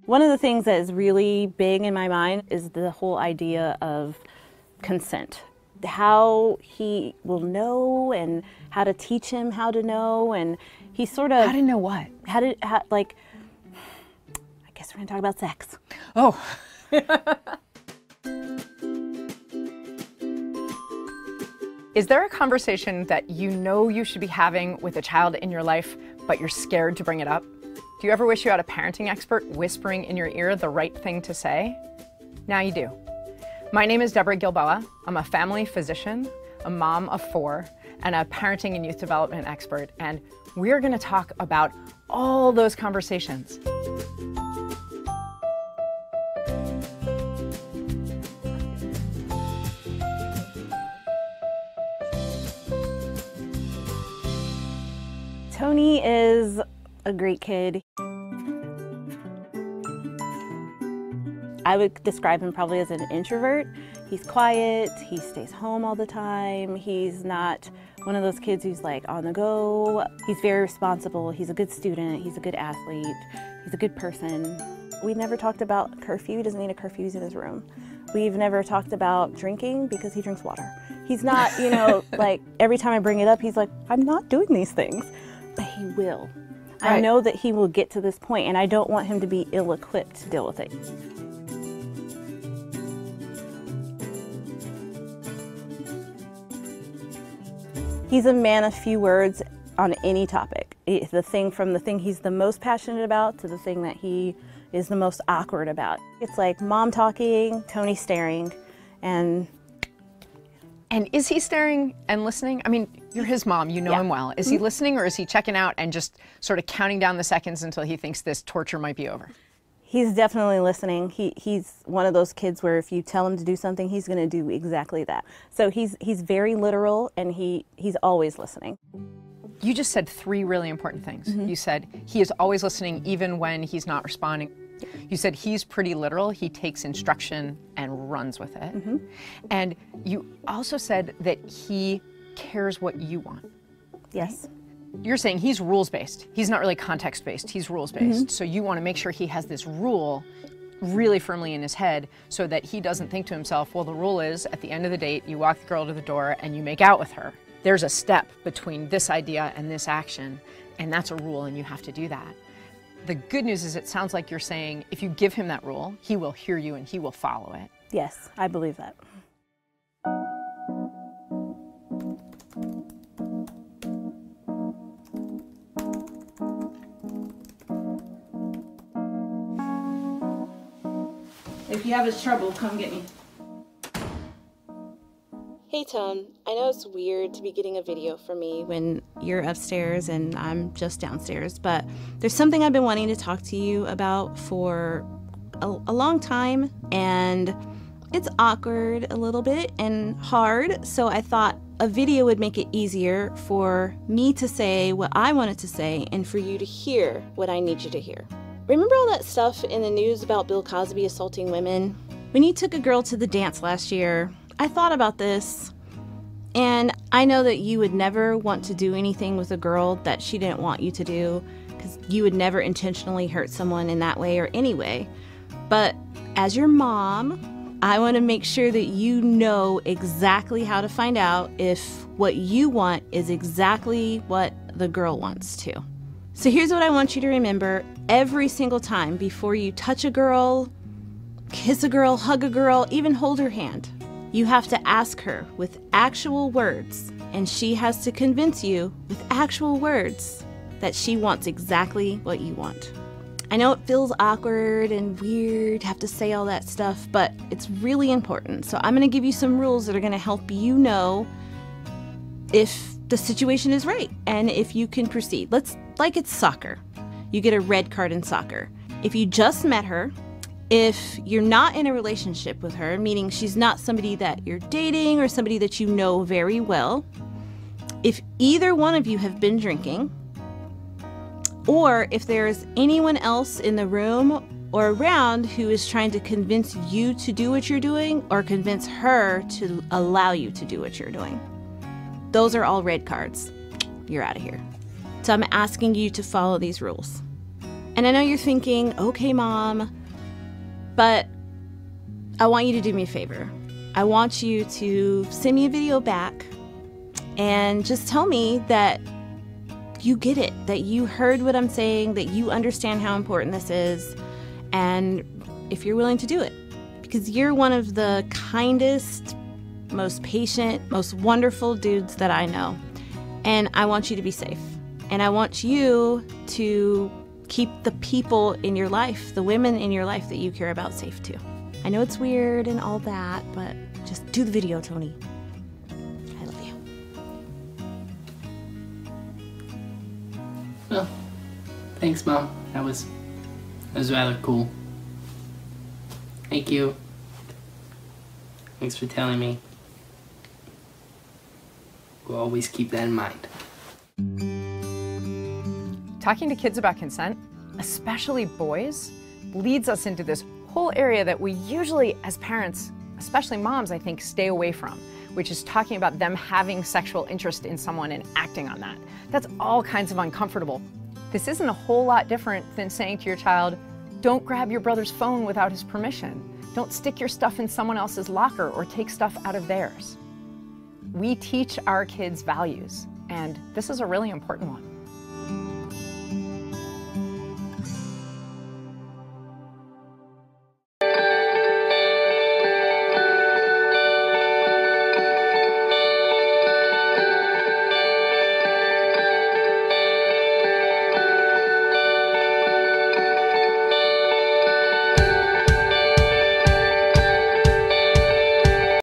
One of the things that is really big in my mind is the whole idea of consent. How he will know and how to teach him how to know, and he sort of... How to know what? Like, I guess we're gonna talk about sex. Oh. Is there a conversation that you know you should be having with a child in your life, but you're scared to bring it up? Do you ever wish you had a parenting expert whispering in your ear the right thing to say? Now you do. My name is Deborah Gilboa. I'm a family physician, a mom of 4, and a parenting and youth development expert. And we're gonna talk about all those conversations. Tony is a great kid. I would describe him probably as an introvert. He's quiet, he stays home all the time. He's not one of those kids who's like on the go. He's very responsible, he's a good student, he's a good athlete, he's a good person. We never talked about curfew. He doesn't need a curfew, he's in his room. We've never talked about drinking because he drinks water. He's not, you know, like every time I bring it up, he's like, I'm not doing these things. But he will. Right. I know that he will get to this point, and I don't want him to be ill-equipped to deal with it. He's a man of few words on any topic. The thing he's the most passionate about to the thing that he is the most awkward about. It's like mom talking, Tony staring, and is he staring and listening? I mean, you're his mom, you know him well. Is he listening, or is he checking out and just sort of counting down the seconds until he thinks this torture might be over? He's definitely listening. He's one of those kids where if you tell him to do something, he's going to do exactly that. So he's very literal, and he's always listening. You just said 3 really important things. You said he is always listening even when he's not responding. You said he's pretty literal. He takes instruction and runs with it. And you also said that he cares what you want. Yes. You're saying he's rules-based. He's not really context-based. He's rules-based. So you want to make sure he has this rule really firmly in his head so that he doesn't think to himself, well, the rule is at the end of the date, you walk the girl to the door and you make out with her. There's a step between this idea and this action, and that's a rule, and you have to do that. The good news is it sounds like you're saying if you give him that rule, he will hear you and he will follow it. Yes, I believe that. If you have his trouble, come get me. Hey Tone, I know it's weird to be getting a video from me when you're upstairs and I'm just downstairs, but there's something I've been wanting to talk to you about for a long time, and it's awkward a little bit and hard, so I thought a video would make it easier for me to say what I wanted to say and for you to hear what I need you to hear. Remember all that stuff in the news about Bill Cosby assaulting women? When you took a girl to the dance last year, I thought about this, and I know that you would never want to do anything with a girl that she didn't want you to do, because you would never intentionally hurt someone in that way or any way. But as your mom, I want to make sure that you know exactly how to find out if what you want is exactly what the girl wants too. So here's what I want you to remember every single time before you touch a girl, kiss a girl, hug a girl, even hold her hand. You have to ask her with actual words, and she has to convince you with actual words that she wants exactly what you want. I know it feels awkward and weird to have to say all that stuff, but it's really important. So I'm going to give you some rules that are going to help you know if the situation is right and if you can proceed. Like it's soccer. You get a red card in soccer. If you just met her, if you're not in a relationship with her, meaning she's not somebody that you're dating or somebody that you know very well, if either one of you have been drinking, or if there's anyone else in the room or around who is trying to convince you to do what you're doing or convince her to allow you to do what you're doing. Those are all red cards. You're out of here. So I'm asking you to follow these rules. And I know you're thinking, okay, Mom, but I want you to do me a favor. I want you to send me a video back and just tell me that you get it, that you heard what I'm saying, that you understand how important this is, and if you're willing to do it. Because you're one of the kindest, most patient, most wonderful dudes that I know. And I want you to be safe. And I want you to keep the people in your life, the women in your life that you care about, safe too. I know it's weird and all that, but just do the video, Tony. I love you. Well, thanks, Mom. That was rather cool. Thank you. Thanks for telling me. We'll always keep that in mind. Talking to kids about consent, especially boys, leads us into this whole area that we usually, as parents, especially moms, I think, stay away from, which is talking about them having sexual interest in someone and acting on that. That's all kinds of uncomfortable. This isn't a whole lot different than saying to your child, don't grab your brother's phone without his permission. Don't stick your stuff in someone else's locker or take stuff out of theirs. We teach our kids values, and this is a really important one.